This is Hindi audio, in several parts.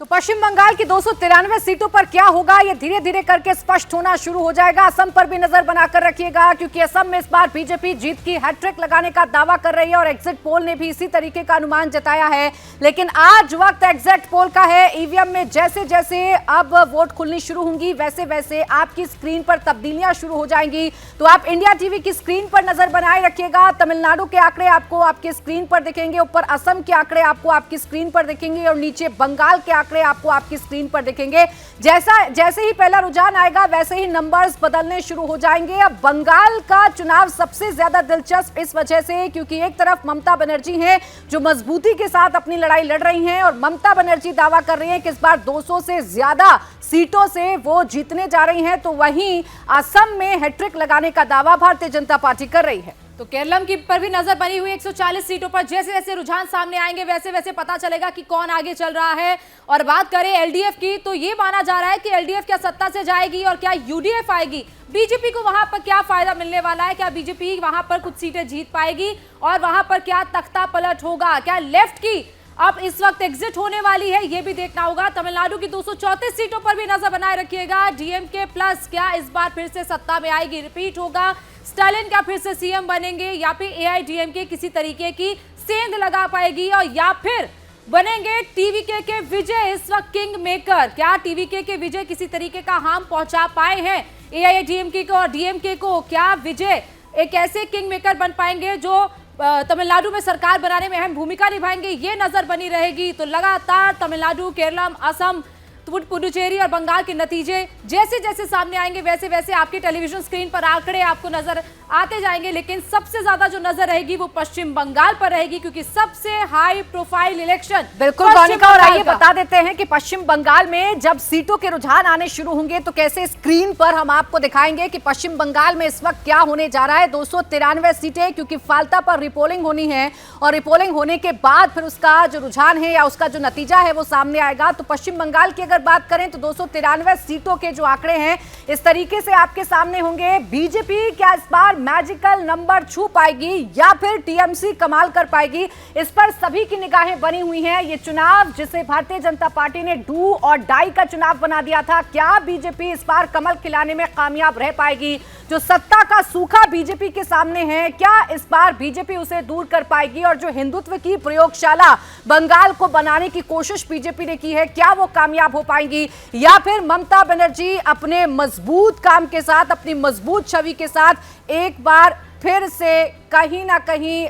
तो पश्चिम बंगाल की 293 सीटों पर क्या होगा, ये धीरे धीरे करके स्पष्ट होना शुरू हो जाएगा। असम पर भी नजर बनाकर रखिएगा, क्योंकि असम में इस बार बीजेपी जीत की हैट्रिक लगाने का दावा कर रही है और एग्जिट पोल ने भी इसी तरीके का अनुमान जताया है। लेकिन आज वक्त एग्जिट पोल का है। ईवीएम में जैसे जैसे अब वोट खुलनी शुरू होंगी, वैसे वैसे आपकी स्क्रीन पर तब्दीलियां शुरू हो जाएंगी। तो आप इंडिया टीवी की स्क्रीन पर नजर बनाए रखिएगा। तमिलनाडु के आंकड़े आपको आपके स्क्रीन पर दिखेंगे, ऊपर असम के आंकड़े आपको आपकी स्क्रीन पर दिखेंगे और नीचे बंगाल के आंकड़े आपको आपकी स्क्रीन पर दिखेंगे। जैसे ही पहला रुझान आएगा वैसे ही नंबर्स बदलने शुरू हो जाएंगे। अब बंगाल का चुनाव सबसे ज्यादा दिलचस्प इस वजह से, क्योंकि एक तरफ ममता बनर्जी हैं जो मजबूती के साथ अपनी लड़ाई लड़ रही हैं और ममता बनर्जी दावा कर रही हैं कि इस बार 200 से ज्यादा सीटों से वो जीतने जा रही हैं। तो वहीं असम में हैट्रिक लगाने का दावा भारतीय जनता पार्टी कर रही है। तो केरलम की पर भी नजर बनी हुई 140 सीटों पर। जैसे जैसे रुझान सामने आएंगे वैसे वैसे पता चलेगा कि कौन आगे चल रहा है। और बात करें एलडीएफ की, तो ये माना जा रहा है कि एलडीएफ क्या सत्ता से जाएगी और क्या यूडीएफ आएगी। बीजेपी को वहां पर क्या फायदा मिलने वाला है, क्या बीजेपी वहां पर कुछ सीटें जीत पाएगी और वहां पर क्या तख्ता पलट होगा, क्या लेफ्ट की अब इस वक्त एग्जिट होने वाली है, यह भी देखना होगा। तमिलनाडु की 234 सीटों पर भी नजर बनाए रखिएगा। डीएमके प्लस क्या इस बार फिर से सत्ता में आएगी, रिपीट होगा। स्टालिन क्या फिर से सीएम बनेंगे या फिर एआईडीएमके किसी तरीके की सेंध लगा पाएगी और या फिर बनेंगे टीवीके के विजय इस वक्त किंग मेकर। क्या टीवीके के विजय किसी तरीके का हार्म पहुंचा पाए हैं एआईडीएमके को और डीएमके को? क्या विजय एक ऐसे किंग मेकर बन पाएंगे जो तमिलनाडु में सरकार बनाने में अहम भूमिका निभाएंगे? ये नजर बनी रहेगी। तो लगातार तमिलनाडु, केरलम, असम, पुडुचेरी और बंगाल के नतीजे जैसे जैसे सामने आएंगे वैसे वैसे आपकी टेलीविजन स्क्रीन पर आंकड़े आपको नजर आते जाएंगे। लेकिन सबसे ज्यादा जो नजर रहेगी वो पश्चिम बंगाल पर रहेगी, क्योंकि सबसे हाई प्रोफाइल इलेक्शन। बिल्कुल गौनिका, और आइए बता देते हैं कि पश्चिम बंगाल में जब सीटों के रुझान आने शुरू होंगे तो कैसे स्क्रीन पर हम आपको दिखाएंगे कि पश्चिम बंगाल में इस वक्त क्या होने जा रहा है। 293 सीटें, क्योंकि फाल्ता पर रिपोलिंग होनी है और रिपोलिंग होने के बाद फिर उसका जो रुझान है या उसका जो नतीजा है वो सामने आएगा। तो पश्चिम बंगाल की अगर बात करें तो 293 सीटों के जो आंकड़े हैं इस तरीके से आपके सामने होंगे। बीजेपी क्या इस बार मैजिकल नंबर छू पाएगी या फिर टीएमसी कमाल कर पाएगी, इस पर सभी की निगाहें बनी हुई हैं। ये चुनाव जिसे भारतीय जनता पार्टी ने डू और डाई का चुनाव बना दिया था, क्या बीजेपी इस बार कमल खिलाने में कामयाब रह पाएगी? जो सत्ता का सूखा बीजेपी के सामने है, क्या इस बार बीजेपी उसे दूर कर पाएगी? और जो हिंदुत्व की प्रयोगशाला बंगाल को बनाने की कोशिश बीजेपी ने की है, क्या वो कामयाब हो पाएंगी? या फिर ममता बनर्जी अपने मजबूत काम के साथ, अपनी मजबूत छवि के साथ एक बार फिर से कहीं ना कहीं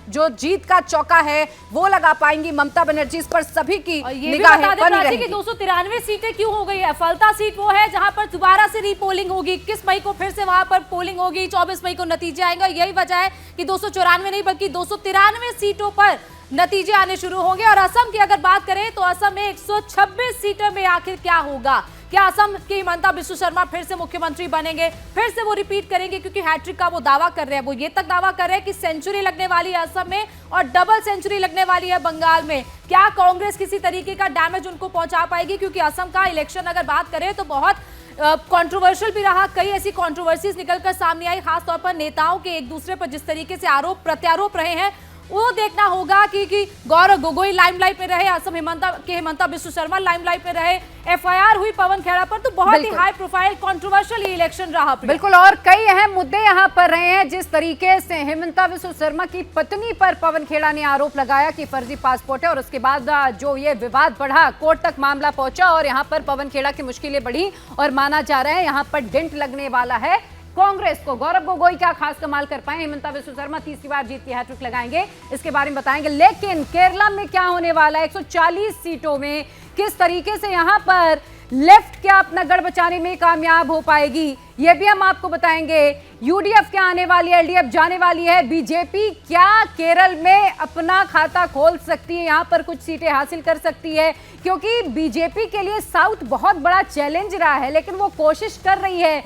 जो जीत का चौका है वो लगा पाएंगी ममता बनर्जी? इस पर सभी की निगाहें बनी रहेंगी। 293 सीटें क्यों हो गई है? फलता सीट वो है जहां पर दोबारा से रीपोलिंग होगी। 21 मई को फिर से वहां पर पोलिंग होगी, 24 मई को नतीजे आएंगे। यही वजह है कि 294 नहीं बल्कि 293 सीटों पर नतीजे आने शुरू होंगे। और असम की अगर बात करें तो असम में 126 सीटों में आखिर क्या होगा? क्या असम की हिमंता बिस्वा शर्मा फिर से मुख्यमंत्री बनेंगे, फिर से वो रिपीट करेंगे? क्योंकि हैट्रिक का वो दावा कर रहे हैं, वो ये तक दावा कर रहे हैं कि सेंचुरी लगने वाली है असम में और डबल सेंचुरी लगने वाली है बंगाल में। क्या कांग्रेस किसी तरीके का डैमेज उनको पहुंचा पाएगी? क्योंकि असम का इलेक्शन अगर बात करें तो बहुत कंट्रोवर्शियल भी रहा। कई ऐसी कंट्रोवर्सीज निकलकर सामने आई, खासतौर पर नेताओं के एक दूसरे पर जिस तरीके से आरोप प्रत्यारोप रहे हैं वो देखना होगा कि गौरव गोगोई लाइमलाइट में रहे, असम हिमंता बिस्वा शर्मा लाइमलाइट में रहे, एफआईआर हुई पवन खेड़ा पर। तो बहुत ही हाई प्रोफाइल कंट्रोवर्शियल इलेक्शन रहा। बिल्कुल, और कई अहम मुद्दे यहाँ पर रहे हैं। जिस तरीके से हिमंता बिस्वा शर्मा की पत्नी पर पवन खेड़ा ने आरोप लगाया कि फर्जी पासपोर्ट है और उसके बाद जो ये विवाद बढ़ा, कोर्ट तक मामला पहुंचा और यहाँ पर पवन खेड़ा की मुश्किलें बढ़ी और माना जा रहा है यहाँ पर डेंट लगने वाला है कांग्रेस को। गौरव गोगोई क्या खास कमाल कर पाए? हिमंता बिस्वा शर्मा तीसरी बार जीत की हैट्रिक लगाएंगे, इसके बारे में बताएंगे। लेकिन केरला में क्या होने वाला है? 140 सीटों में किस तरीके से यहाँ पर लेफ्ट क्या अपना गढ़ बचाने में कामयाब हो पाएगी, ये भी हम आपको बताएंगे। यूडीएफ क्या आने वाली है, एलडीएफ जाने वाली है, बीजेपी क्या केरल में अपना खाता खोल सकती है, यहाँ पर कुछ सीटें हासिल कर सकती है? क्योंकि बीजेपी के लिए साउथ बहुत बड़ा चैलेंज रहा है, लेकिन वो कोशिश कर रही है।